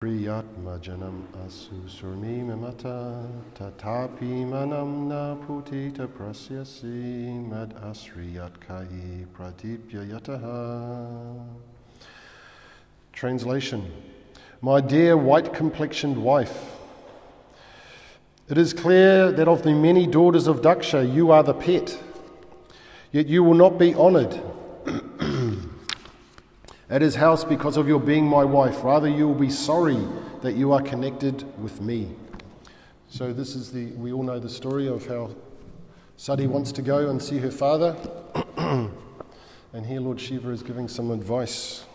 Priyatmajanam asusurmi mamata tatapi manam na putita prasyasi mad asriyat kai pradipya yataha. Translation. My dear white-complexioned wife, it is clear that of the many daughters of Daksha you are the pet, yet you will not be honoured at his house because of your being my wife. Rather, you will be sorry that you are connected with me. So this is we all know the story of how Sati wants to go and see her father. And here Lord Shiva is giving some advice.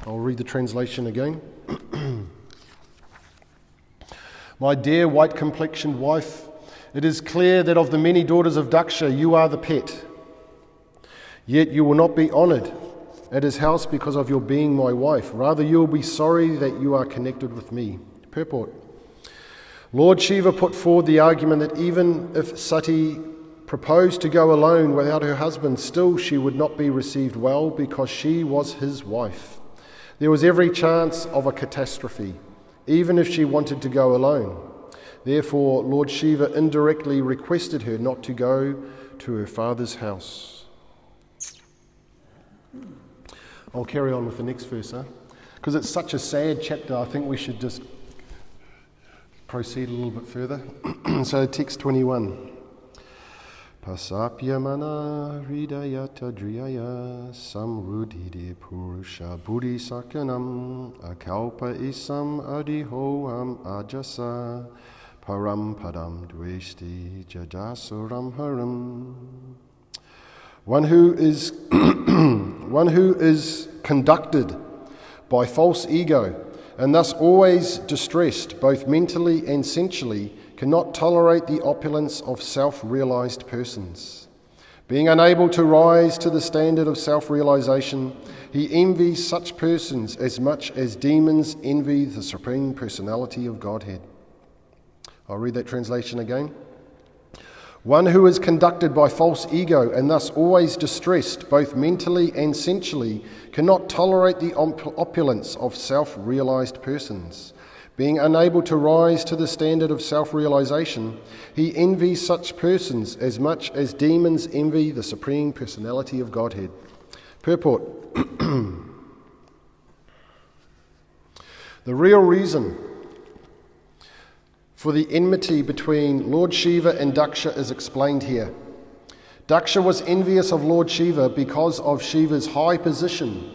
I'll read the translation again. My dear white-complexioned wife, it is clear that of the many daughters of Daksha you are the pet, yet you will not be honoured at his house because of your being my wife. Rather, you will be sorry that you are connected with me. Purport. Lord Shiva put forward the argument that even if Sati proposed to go alone without her husband, still she would not be received well because she was his wife. There was every chance of a catastrophe, even if she wanted to go alone. Therefore, Lord Shiva indirectly requested her not to go to her father's house. I'll carry on with the next verse, because it's such a sad chapter. I think we should just proceed a little bit further. So text 21. Pasapya mana hridayata driyaya samrudhide purusha buddhi sakyanam akalpa isam adihoam ajasa param padam dveshti jajasuram haram. One who is conducted by false ego and thus always distressed both mentally and sensually cannot tolerate the opulence of self-realized persons. Being unable to rise to the standard of self-realization, he envies such persons as much as demons envy the Supreme Personality of Godhead. I'll read that translation again. One who is conducted by false ego and thus always distressed, both mentally and sensually, cannot tolerate the opulence of self-realized persons. Being unable to rise to the standard of self-realization, he envies such persons as much as demons envy the Supreme Personality of Godhead. Purport. The real reason for the enmity between Lord Shiva and Daksha is explained here. Daksha was envious of Lord Shiva because of Shiva's high position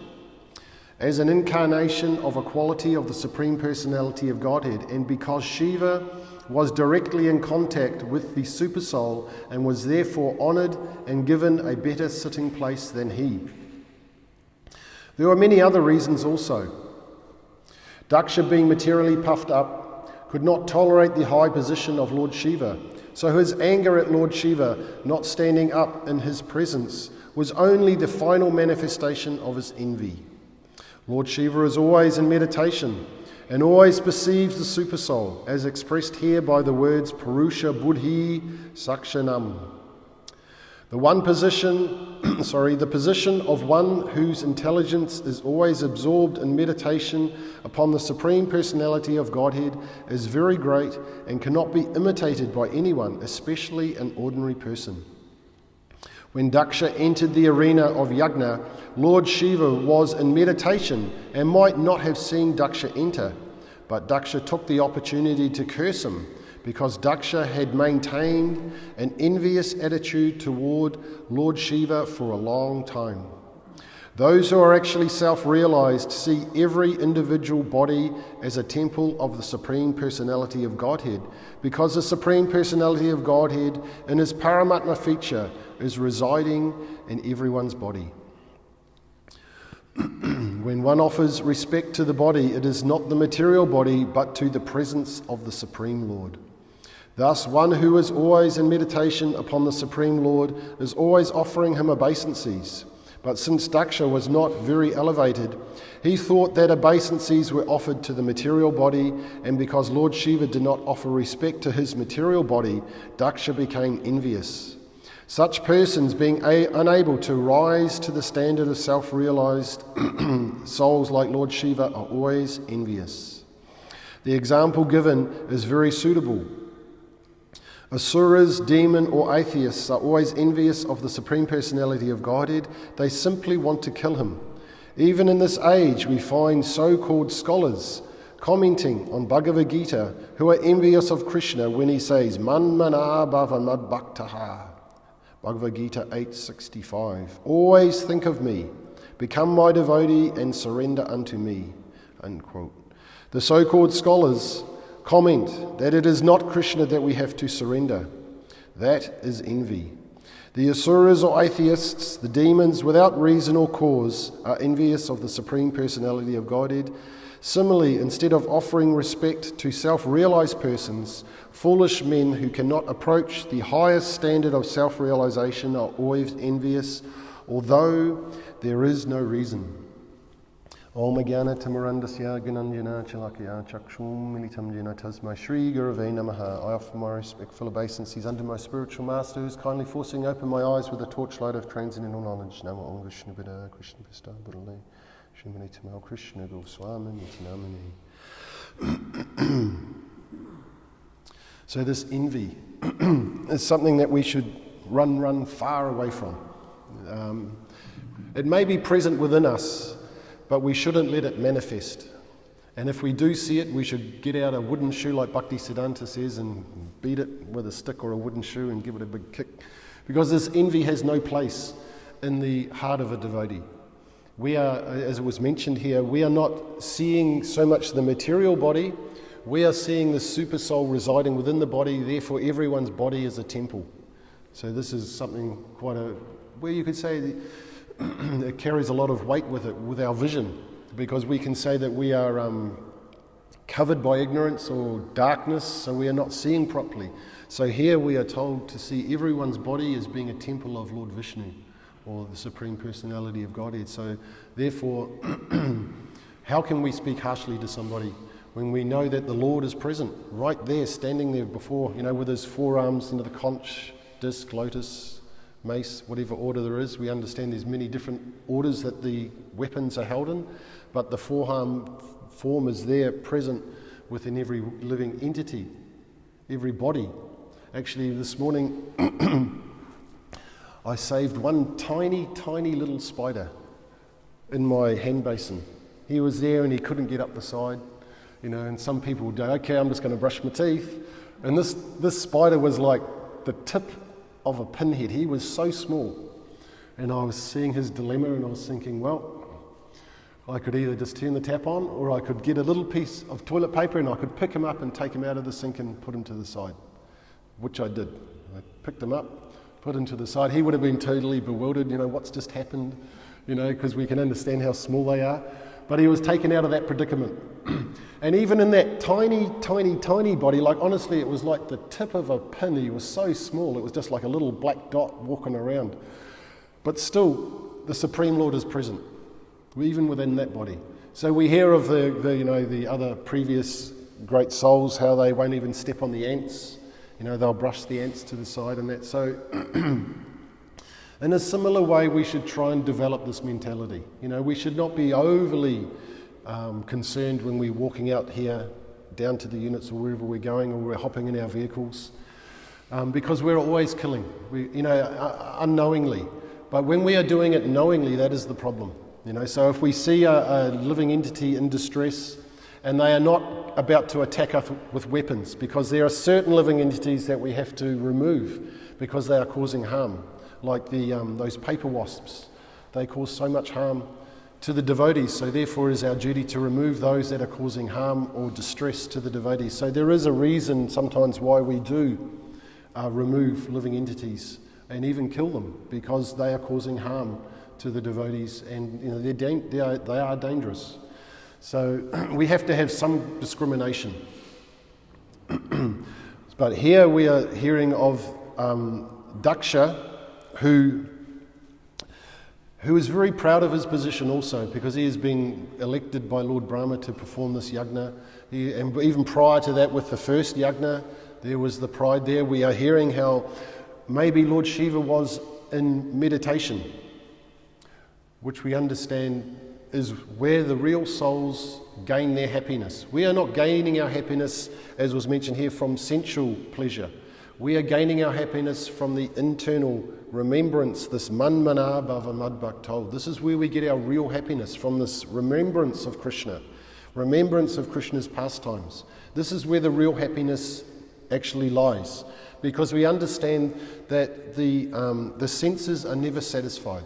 as an incarnation of a quality of the Supreme Personality of Godhead, and because Shiva was directly in contact with the Supersoul and was therefore honoured and given a better sitting place than he. There were many other reasons also. Daksha, being materially puffed up, could not tolerate the high position of Lord Shiva, so his anger at Lord Shiva not standing up in his presence was only the final manifestation of his envy. Lord Shiva is always in meditation and always perceives the Supersoul, as expressed here by the words Purusha Buddhi Sakshanam. The position of one whose intelligence is always absorbed in meditation upon the Supreme Personality of Godhead is very great and cannot be imitated by anyone, especially an ordinary person. When Daksha entered the arena of Yajna, Lord Shiva was in meditation and might not have seen Daksha enter, but Daksha took the opportunity to curse him, because Daksha had maintained an envious attitude toward Lord Shiva for a long time. Those who are actually self-realized see every individual body as a temple of the Supreme Personality of Godhead, because the Supreme Personality of Godhead, in his Paramatma feature, is residing in everyone's body. When one offers respect to the body, it is not the material body, but to the presence of the Supreme Lord. Thus, one who is always in meditation upon the Supreme Lord is always offering him obeisances. But since Daksha was not very elevated, he thought that obeisances were offered to the material body, and because Lord Shiva did not offer respect to his material body, Daksha became envious. Such persons, being unable to rise to the standard of self-realized souls like Lord Shiva, are always envious. The example given is very suitable. Asuras, demon, or atheists are always envious of the Supreme Personality of Godhead. They simply want to kill him. Even in this age, we find so-called scholars commenting on Bhagavad Gita who are envious of Krishna when he says, Man mana bhava mad bhaktaha. Bhagavad Gita 8:65. Always think of me, become my devotee and surrender unto me. Unquote. The so-called scholars comment that it is not Krishna that we have to surrender. That is envy. The asuras or atheists, the demons, without reason or cause, are envious of the Supreme Personality of Godhead. Similarly, instead of offering respect to self-realized persons, foolish men who cannot approach the highest standard of self-realization are always envious, although there is no reason. Om Jnana Timirandasya Gnanjana Chalakya Chakshum Militam Jena Tasmai Shri Gurave Namaha. I offer my respectful obeisances unto my spiritual master, who is kindly forcing open my eyes with a torchlight of transcendental knowledge. Namo Om Krishna Bida Krishna Pista Burale Shrimani Tamal Krishna Goswami Nitinamani. So this envy is something that we should run far away from. It may be present within us, but we shouldn't let it manifest. And if we do see it, we should get out a wooden shoe like Bhakti Siddhanta says and beat it with a stick or a wooden shoe and give it a big kick. Because this envy has no place in the heart of a devotee. We are, as it was mentioned here, we are not seeing so much the material body, we are seeing the super soul residing within the body, therefore everyone's body is a temple. So this is something where you could say it carries a lot of weight with it, with our vision, because we can say that we are covered by ignorance or darkness, so we are not seeing properly. So here we are told to see everyone's body as being a temple of Lord Vishnu, or the Supreme Personality of Godhead. So therefore, how can we speak harshly to somebody when we know that the Lord is present, right there, standing there before, with his forearms into the conch, disc, lotus, mace, whatever order there is. We understand there's many different orders that the weapons are held in, but the forearm form is there, present within every living entity, every body. Actually, this morning, I saved one tiny little spider in my hand basin. He was there and he couldn't get up the side, and some people would go, okay, I'm just going to brush my teeth. And this spider was like the tip of a pinhead. He was so small. And I was seeing his dilemma and I was thinking, well, I could either just turn the tap on or I could get a little piece of toilet paper and I could pick him up and take him out of the sink and put him to the side, which I did. I picked him up, put him to the side. He would have been totally bewildered, what's just happened, because we can understand how small they are. But he was taken out of that predicament. And even in that tiny body, like honestly, it was like the tip of a pin. He was so small, it was just like a little black dot walking around. But still, the Supreme Lord is present, even within that body. So we hear of the other previous great souls, how they won't even step on the ants. They'll brush the ants to the side and that. So in a similar way, we should try and develop this mentality. We should not be overly concerned when we're walking out here down to the units or wherever we're going, or we're hopping in our vehicles, because we're always killing, unknowingly. But when we are doing it knowingly, that is the problem. So if we see a living entity in distress, and they are not about to attack us with weapons, because there are certain living entities that we have to remove because they are causing harm. Like those paper wasps, they cause so much harm to the devotees, so therefore it is our duty to remove those that are causing harm or distress to the devotees. So there is a reason sometimes why we do remove living entities and even kill them, because they are causing harm to the devotees, and they are dangerous. So we have to have some discrimination. But here we are hearing of Daksha, who is very proud of his position also, because he has been elected by Lord Brahma to perform this yajna. And even prior to that, with the first yajna, there was the pride there. We are hearing how maybe Lord Shiva was in meditation, which we understand is where the real souls gain their happiness. We are not gaining our happiness, as was mentioned here, from sensual pleasure. We are gaining our happiness from the internal remembrance, this man mana bhava mad bhaktol. This is where we get our real happiness, from this remembrance of Krishna, remembrance of Krishna's pastimes. This is where the real happiness actually lies, because we understand that the senses are never satisfied.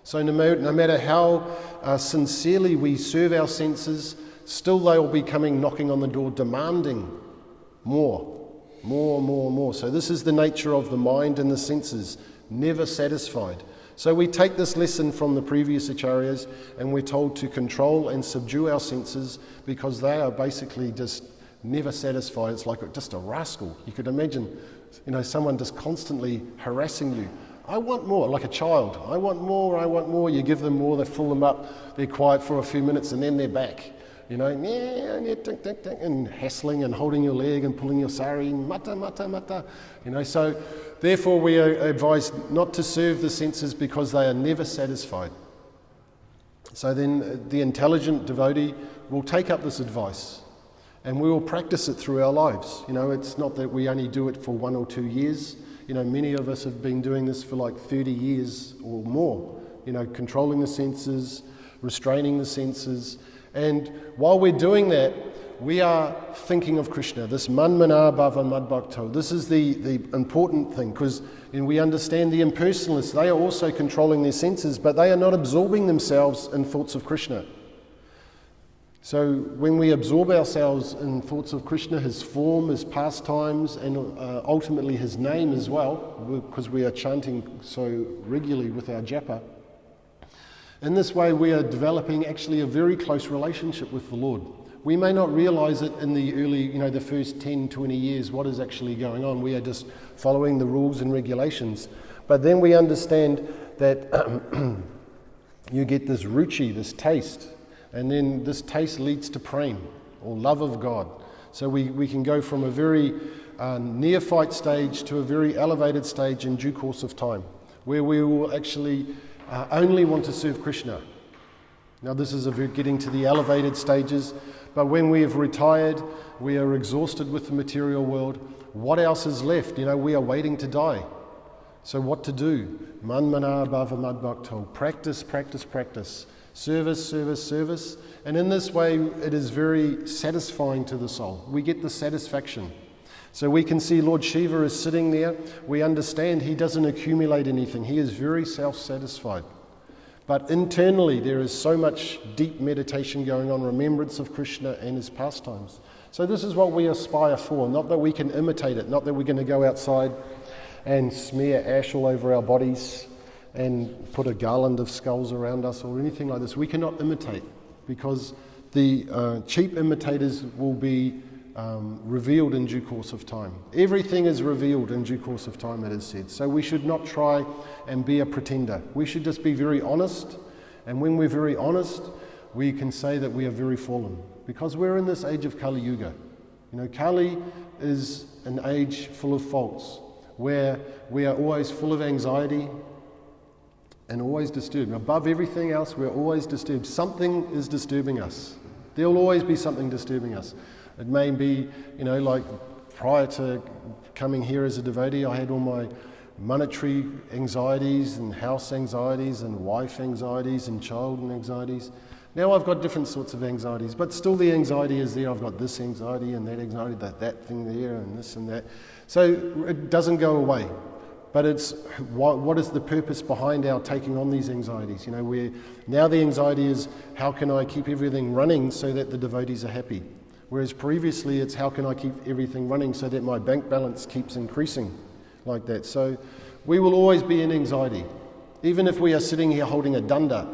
So no matter how sincerely we serve our senses, still they will be coming knocking on the door, demanding more. So this is the nature of the mind and the senses, never satisfied. So we take this lesson from the previous acharyas, and we're told to control and subdue our senses, because they are basically just never satisfied. It's like just a rascal. You could imagine, someone just constantly harassing you. I want more, like a child. I want more. You give them more, they fill them up, they're quiet for a few minutes, and then they're back. And hassling and holding your leg and pulling your sari, mata. So therefore we are advised not to serve the senses, because they are never satisfied. So then the intelligent devotee will take up this advice, and we will practice it through our lives. It's not that we only do it for 1 or 2 years. Many of us have been doing this for like 30 years or more, controlling the senses, restraining the senses. And while we're doing that, we are thinking of Krishna, this man mana bhava mad bhakto. This is the important thing, because we understand the impersonalists, they are also controlling their senses, but they are not absorbing themselves in thoughts of Krishna. So when we absorb ourselves in thoughts of Krishna, his form, his pastimes, and ultimately his name as well, because we are chanting so regularly with our japa, in this way we are developing actually a very close relationship with the Lord. We may not realize it in the early, the first 10, 20 years, what is actually going on. We are just following the rules and regulations. But then we understand that you get this ruchi, this taste, and then this taste leads to prem, or love of God. So we can go from a very neophyte stage to a very elevated stage in due course of time, where we will actually only want to serve Krishna. Now this is getting to the elevated stages, but when we have retired, we are exhausted with the material world. What else is left? We are waiting to die. So what to do? Man mana bhava mad bhakto. Practice. Service. And in this way, it is very satisfying to the soul. We get the satisfaction. So we can see Lord Shiva is sitting there. We understand he doesn't accumulate anything. He is very self-satisfied. But internally, there is so much deep meditation going on, remembrance of Krishna and his pastimes. So this is what we aspire for. Not that we can imitate it. Not that we're going to go outside and smear ash all over our bodies and put a garland of skulls around us or anything like this. We cannot imitate, because the cheap imitators will be revealed in due course of time. Everything is revealed in due course of time, it is said. So we should not try and be a pretender. We should just be very honest, and when we're very honest, we can say that we are very fallen, because we're in this age of Kali Yuga. Kali is an age full of faults, where we are always full of anxiety and always disturbed. Above everything else, we're always disturbed. Something is disturbing us. There will always be something disturbing us. It may be, like prior to coming here as a devotee, I had all my monetary anxieties and house anxieties and wife anxieties and child anxieties. Now I've got different sorts of anxieties, but still the anxiety is there. I've got this anxiety and that anxiety, that thing there and this and that. So it doesn't go away. But it's what is the purpose behind our taking on these anxieties? Now the anxiety is, how can I keep everything running so that the devotees are happy? Whereas previously it's, how can I keep everything running so that my bank balance keeps increasing like that? So we will always be in anxiety. Even if we are sitting here holding a danda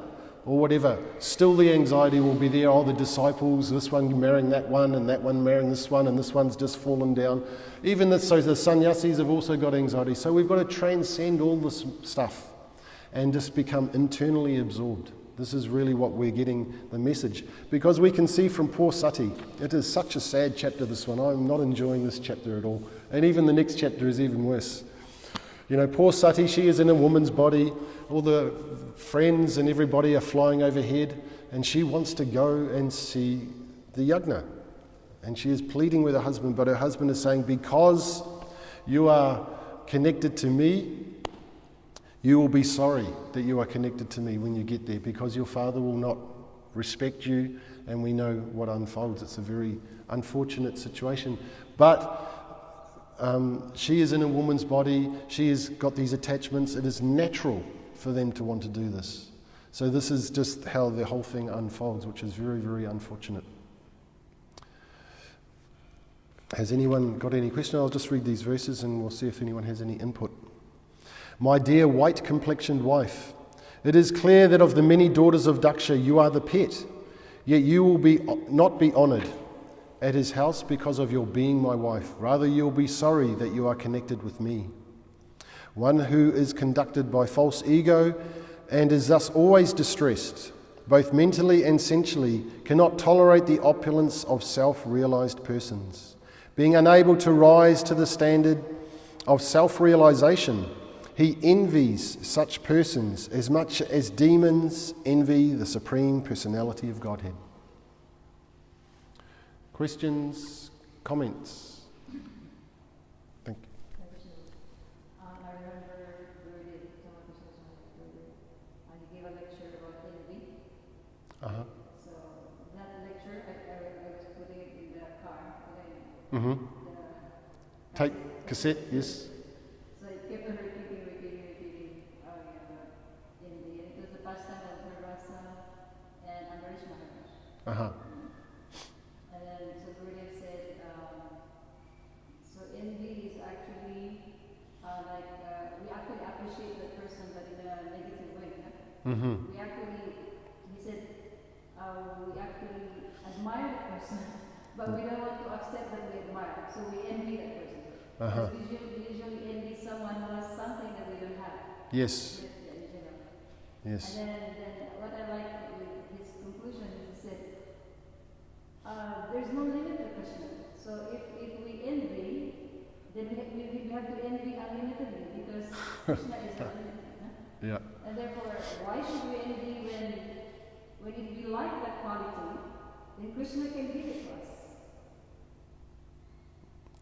or whatever, still the anxiety will be there. Oh, the disciples, this one marrying that one and that one marrying this one and this one's just fallen down. So the sannyasis have also got anxiety. So we've got to transcend all this stuff and just become internally absorbed. This is really what we're getting the message. Because we can see from poor Sati, it is such a sad chapter, this one. I'm not enjoying this chapter at all. And even the next chapter is even worse. You know, poor Sati, she is in a woman's body. All the friends and everybody are flying overhead, and she wants to go and see the yagna. And she is pleading with her husband, but her husband is saying, because you are connected to me, you will be sorry that you are connected to me when you get there, because your father will not respect you, and we know what unfolds. It's a very unfortunate situation. But she is in a woman's body, she has got these attachments, it is natural for them to want to do this. So this is just how the whole thing unfolds, which is very, very unfortunate. Has anyone got any question? I'll just read these verses and we'll see if anyone has any input. My dear white-complexioned wife, it is clear that of the many daughters of Daksha, you are the pet, yet you will not be honoured at his house because of your being my wife. Rather, you will be sorry that you are connected with me. One who is conducted by false ego and is thus always distressed, both mentally and sensually, cannot tolerate the opulence of self-realised persons. Being unable to rise to the standard of self-realisation, he envies such persons as much as demons envy the Supreme Personality of Godhead. Questions? Comments? Thank you. I remember he gave a lecture about envy. Uh-huh. So that lecture, I was putting it in the car. Mm-hmm. Tape, cassette, yes. So it kept on repeating envy. And it was the pastime of Nirvasa and Amarish Maharaj. Uh-huh. And then so Gurudev said, so envy is actually we actually appreciate the person, but in a negative way. Mm-hmm. He said, we actually admire the person, but we don't want to accept that we admire, so we envy that person. Uh-huh. Because we usually envy someone who has something that we don't have. Yes. Yes. And then what I like with his conclusion is he said, there's no limit to Krishna. So if we envy, then we have to envy unlimitedly, because Krishna is unlimited. Yeah. And therefore, why should we envy when if we like that quality, then Krishna can give it to us.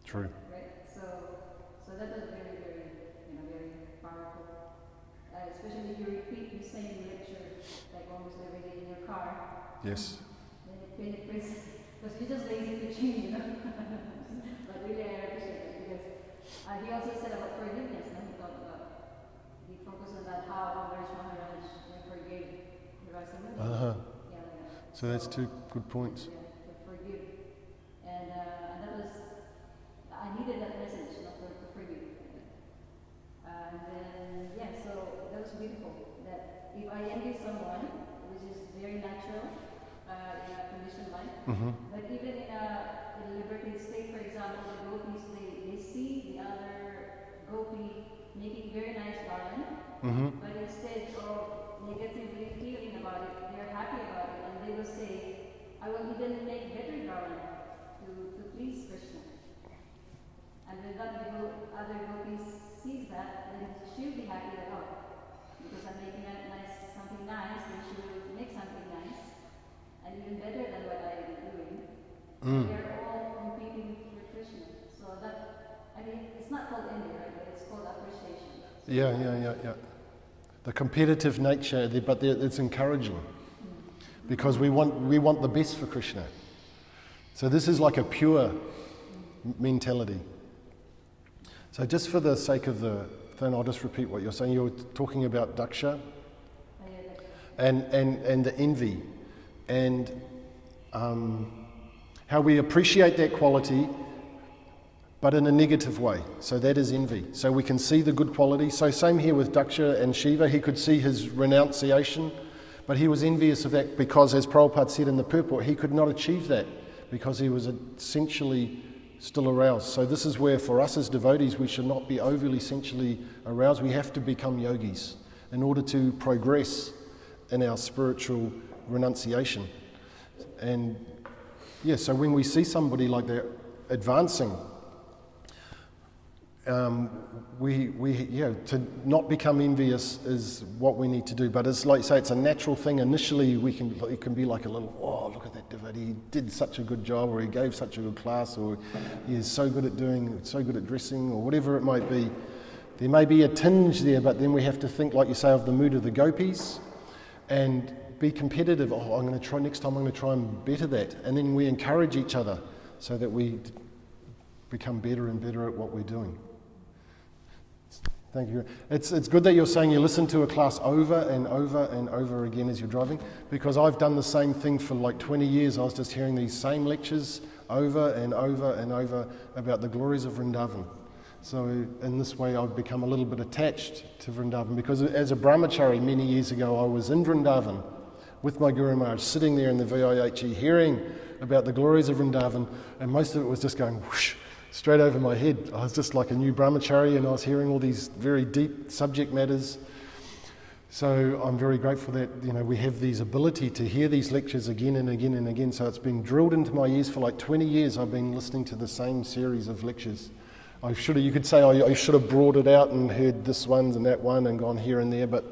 True. Right? So that was very, very powerful. Especially if you repeat the same lecture like almost every day in your car. Yes. Then it penetrates, because you're just lazy to change, But really I appreciate it, because he also said about forgiveness, he focused on that, how Amarish Maharaj forgave the Rasamuni. Uh-huh. So that's two good points. Yeah, to forgive. And that was, I needed that message, to forgive. And then, so that was beautiful. That if I envy someone, which is very natural in a conditioned life, Mm-hmm. but even in a liberated state, for example, the gopis, they see the other gopi making very nice garland, Mm-hmm. but instead of negatively feeling about it, they're happy about it, and they will say, I will even make better garland to please Krishna. And when that other gopis sees that, then she'll be happy at all. Because I'm making something nice, then she will make something nice, and even better than what I am doing. They're all competing with Krishna. So it's not called envy, right? But it's called appreciation. Yeah. The competitive nature, but it's encouraging, because we want the best for Krishna. So this is like a pure mentality. So just for the sake of the thing, I'll just repeat what you're saying. You're talking about Daksha and the envy, and how we appreciate that quality, but in a negative way. So that is envy. So we can see the good quality. So same here with Daksha and Shiva. He could see his renunciation, but he was envious of that because, as Prabhupada said in the purport, he could not achieve that because he was essentially still aroused. So this is where, for us as devotees, we should not be overly sensually aroused. We have to become yogis in order to progress in our spiritual renunciation. And so when we see somebody like that advancing, to not become envious is what we need to do. But it's like you say, it's a natural thing. Initially, it can be like a little, oh, look at that devotee, he did such a good job, or he gave such a good class, or he is so good at dressing, or whatever it might be. There may be a tinge there, but then we have to think, like you say, of the mood of the gopis, and be competitive. Oh, I'm going to try next time. I'm going to try and better that, and then we encourage each other so that we become better and better at what we're doing. Thank you. It's good that you're saying you listen to a class over and over and over again as you're driving, because I've done the same thing for like 20 years. I was just hearing these same lectures over and over and over about the glories of Vrindavan. So in this way I've become a little bit attached to Vrindavan, because as a brahmachari many years ago I was in Vrindavan with my Guru Maharaj, sitting there in the VIHE hearing about the glories of Vrindavan, and most of it was just going whoosh, straight over my head. I was just like a new brahmachari, and I was hearing all these very deep subject matters. So I'm very grateful that we have these ability to hear these lectures again and again and again. So it's been drilled into my ears for like 20 years. I've been listening to the same series of lectures. You could say I should have brought it out and heard this one and that one and gone here and there, but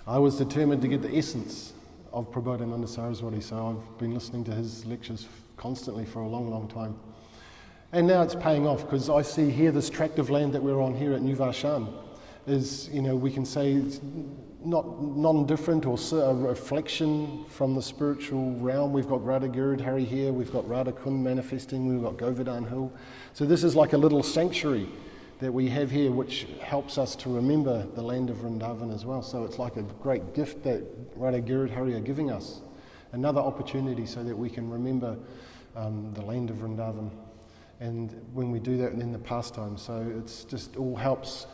I was determined to get the essence of Prabodhananda Saraswati. So I've been listening to his lectures constantly for a long, long time. And now it's paying off, because I see here this tract of land that we're on here at New Varshan is, we can say it's not non-different or a reflection from the spiritual realm. We've got Radha Giridhari here, we've got Radha Kund manifesting, we've got Govardhan Hill. So this is like a little sanctuary that we have here, which helps us to remember the land of Vrindavan as well. So it's like a great gift that Radha Giridhari are giving us, another opportunity so that we can remember the land of Vrindavan. And when we do that, and then the pastime. So it's just all helps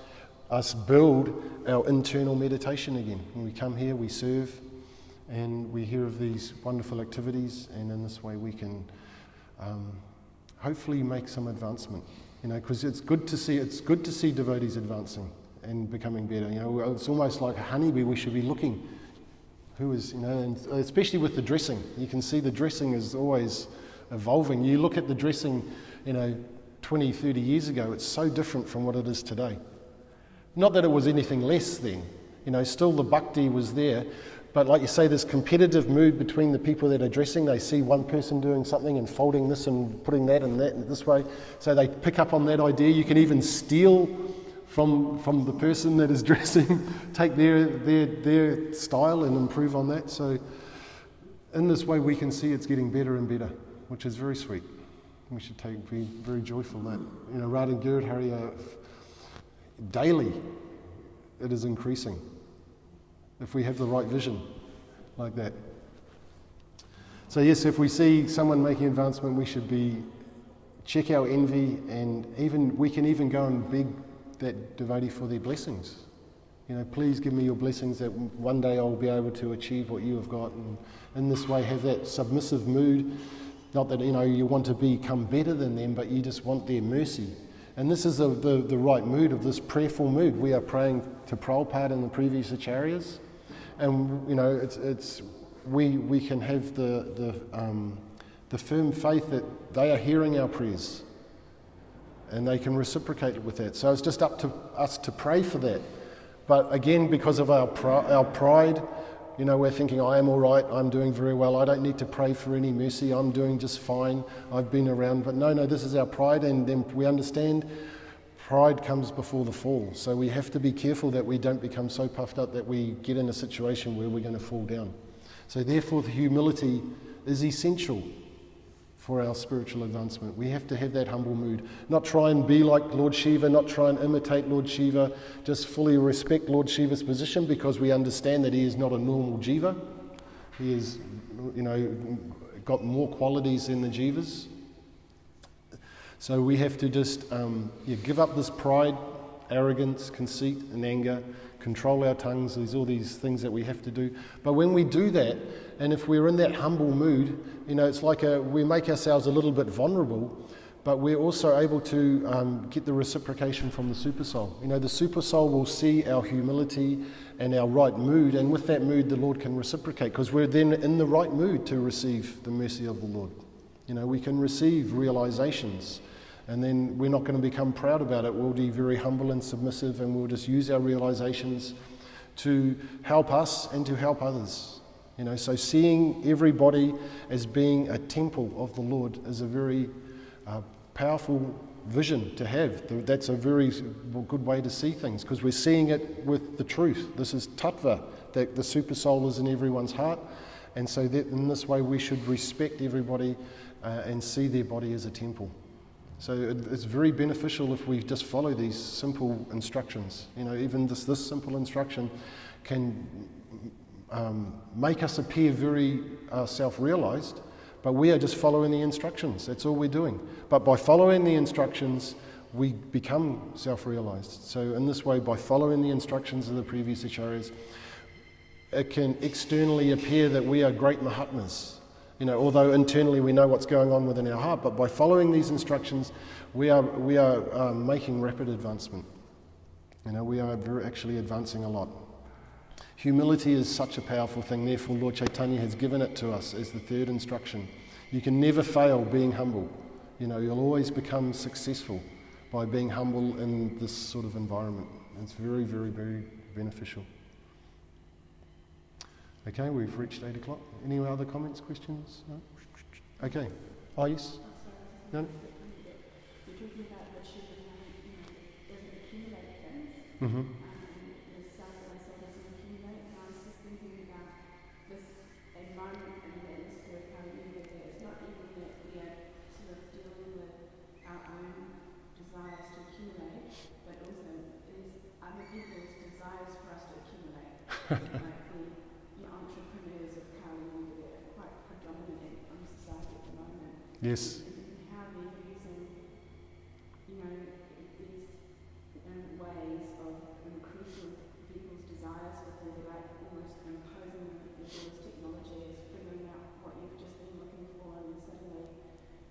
us build our internal meditation again. When we come here, we serve, and we hear of these wonderful activities, and in this way we can hopefully make some advancement. Because it's good to see devotees advancing and becoming better. It's almost like a honeybee. We should be looking who is, and especially with the dressing. You can see the dressing is always evolving. You look at the dressing 20, 30 years ago, it's so different from what it is today. Not that it was anything less then, still the bhakti was there, but like you say, this competitive mood between the people that are dressing. They see one person doing something and folding this and putting that and that and this way, so they pick up on that idea. You can even steal from the person that is dressing, take their style and improve on that. So in this way we can see it's getting better and better, which is very sweet. We should be very joyful that, Radha Giridhari, daily it is increasing if we have the right vision like that. So yes, if we see someone making advancement, we should check our envy, and we can even go and beg that devotee for their blessings. Please give me your blessings that one day I'll be able to achieve what you have got, and in this way have that submissive mood. Not that you want to become better than them, but you just want their mercy. And this is the right mood of this prayerful mood. We are praying to Prabhupada and the previous acharyas, and we can have the firm faith that they are hearing our prayers, and they can reciprocate with that. So it's just up to us to pray for that. But again, because of our pride, we're thinking, I am all right, I'm doing very well, I don't need to pray for any mercy, I'm doing just fine, I've been around. But no, this is our pride, and then we understand pride comes before the fall. So we have to be careful that we don't become so puffed up that we get in a situation where we're going to fall down. So therefore the humility is essential for our spiritual advancement. We have to have that humble mood, not try and be like Lord Shiva, not try and imitate Lord Shiva, just fully respect Lord Shiva's position, because we understand that he is not a normal jiva. He is, got more qualities than the jivas. So we have to just give up this pride, arrogance, conceit and anger, control our tongues. There's all these things that we have to do. But when we do that, and if we're in that humble mood, it's like we make ourselves a little bit vulnerable, but we're also able to get the reciprocation from the super soul. The super soul will see our humility and our right mood, and with that mood the Lord can reciprocate, because we're then in the right mood to receive the mercy of the Lord. We can receive realizations And then we're not going to become proud about it. We'll be very humble and submissive, and we'll just use our realizations to help us and to help others. So seeing everybody as being a temple of the Lord is a very powerful vision to have. That's a very good way to see things, because we're seeing it with the truth. This is tattva, that the super soul is in everyone's heart, and so that in this way we should respect everybody and see their body as a temple. So it's very beneficial if we just follow these simple instructions. Even this simple instruction can make us appear very self-realized, but we are just following the instructions. That's all we're doing. But by following the instructions, we become self-realized. So in this way, by following the instructions of the previous acharyas, it can externally appear that we are great Mahatmas. Although internally we know what's going on within our heart, but by following these instructions, we are making rapid advancement. We are actually advancing a lot. Humility is such a powerful thing. Therefore, Lord Chaitanya has given it to us as the third instruction. You can never fail being humble. You'll always become successful by being humble in this sort of environment. It's very, very, very beneficial. Okay, we've reached 8 o'clock. Any other comments, questions? No? Okay. Oh, yes? No? You're talking about what should doesn't accumulate things. Mm-hmm. The self that I say doesn't accumulate. And I was just thinking about this environment and the atmosphere of how we live there. It's not even that we are sort of dealing with our own desires to accumulate, but also there's other people's desires for us to accumulate. Like the entrepreneurs of Kali Yuga are quite predominant in society at the moment. Yes. How they're using, these ways of increasing people's desires, whether they're like almost imposing this technology as figuring out what you've just been looking for, and suddenly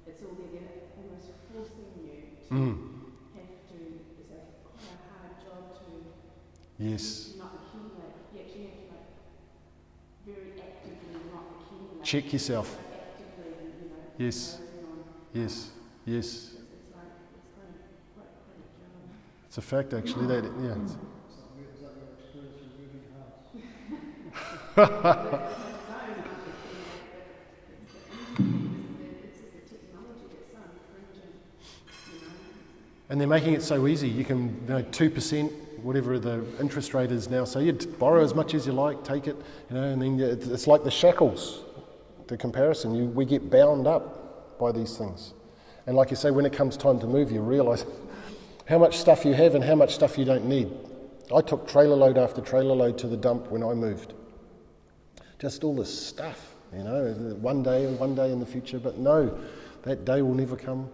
it's all there. They're almost forcing you to have to. It's quite a hard job to Yes. not accumulate. You actually have to very actively not accumulate. Check yourself. Actively, Yes. Yes. Yes. It's quite a job. It's a fact, actually. That yeah. Is that your experience with moving house? And they're making it so easy. You can 2%, whatever the interest rate is now. So you borrow as much as you like, take it, and then it's like the shackles. The comparison, we get bound up by these things. And like you say, when it comes time to move, you realise how much stuff you have and how much stuff you don't need. I took trailer load after trailer load to the dump when I moved. Just all this stuff, one day in the future, but no, that day will never come.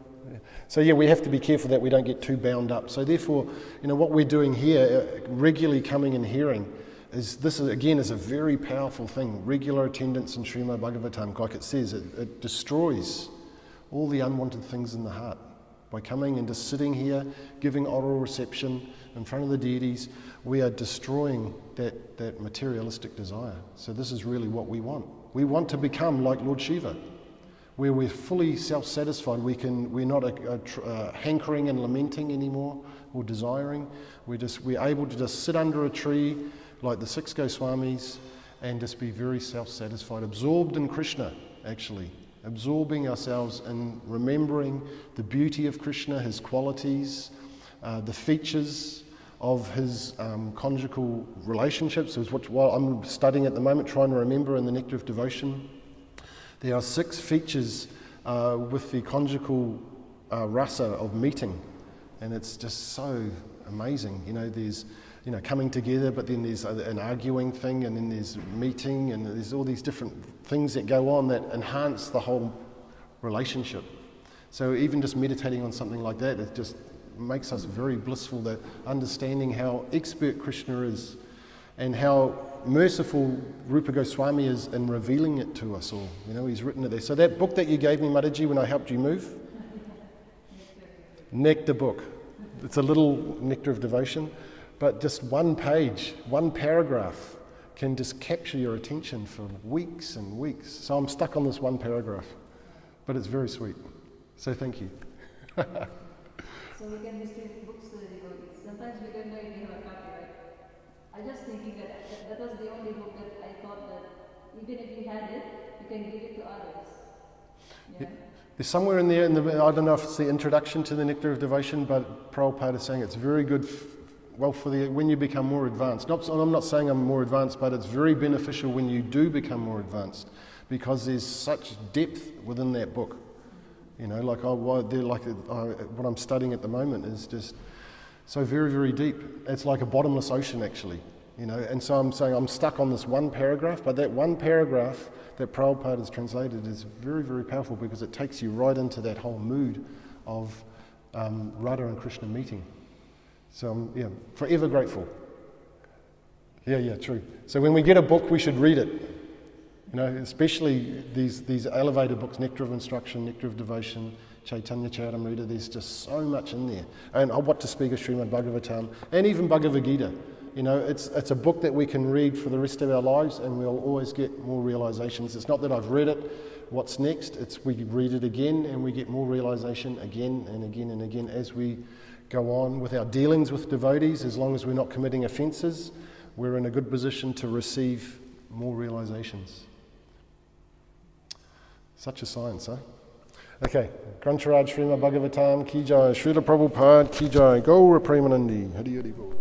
So we have to be careful that we don't get too bound up. So therefore, what we're doing here, regularly coming and hearing, is a very powerful thing. Regular attendance in Srimad Bhagavatam, like it says, it destroys all the unwanted things in the heart. By coming and just sitting here, giving oral reception in front of the deities, we are destroying that materialistic desire. So this is really what we want. We want to become like Lord Shiva, where we're fully self-satisfied. We're not hankering and lamenting anymore or desiring. We're able to just sit under a tree like the 6 Goswamis and just be very self-satisfied, absorbed in Krishna, actually. Absorbing ourselves and remembering the beauty of Krishna, his qualities, the features of his conjugal relationships, is what I'm studying at the moment, trying to remember in the Nectar of Devotion. There are 6 features with the conjugal rasa of meeting, and it's just so amazing. There's coming together, but then there's an arguing thing, and then there's meeting, and there's all these different things that go on that enhance the whole relationship. So even just meditating on something like that, it just makes us very blissful, that understanding how expert Krishna is and how merciful Rupa Goswami is in revealing it to us all. He's written it there. So that book that you gave me, Mataji, when I helped you move, Nectar book. It's a little Nectar of Devotion, but just one page, one paragraph can just capture your attention for weeks and weeks. So I'm stuck on this one paragraph, but it's very sweet. So thank you. so we can distribute books to the devotees. Sometimes we don't know if we have a copyright. I was just thinking that was the only book that I thought that even if you had it, you can give it to others. Yeah. There's somewhere in there, I don't know if it's the introduction to the Nectar of Devotion, but Prabhupada is saying it's very good, when you become more advanced. I'm not saying I'm more advanced, but it's very beneficial when you do become more advanced, because there's such depth within that book. You know, what I'm studying at the moment is just so very, very deep. It's like a bottomless ocean, actually. You know, and so I'm saying I'm stuck on this one paragraph, but that one paragraph that Prabhupada has translated is very, very powerful, because it takes you right into that whole mood of Radha and Krishna meeting. So I'm forever grateful. Yeah, true. So when we get a book, we should read it. You know, especially these elevated books, Nectar of Instruction, Nectar of Devotion, Chaitanya Charitamrita. There's just so much in there. And what to speak of Srimad Bhagavatam, and even Bhagavad Gita. You know, it's a book that we can read for the rest of our lives, and we'll always get more realizations. It's not that I've read it, what's next? It's we read it again, and we get more realization again and again and again as we go on with our dealings with devotees. As long as we're not committing offences, we're in a good position to receive more realizations. Such a science, huh? Okay, Grantharaj Srimad Bhagavatam, Ki Jai, Srila Prabhupada, Ki Jai, Gaura Premanandi, Hari Hari Bol.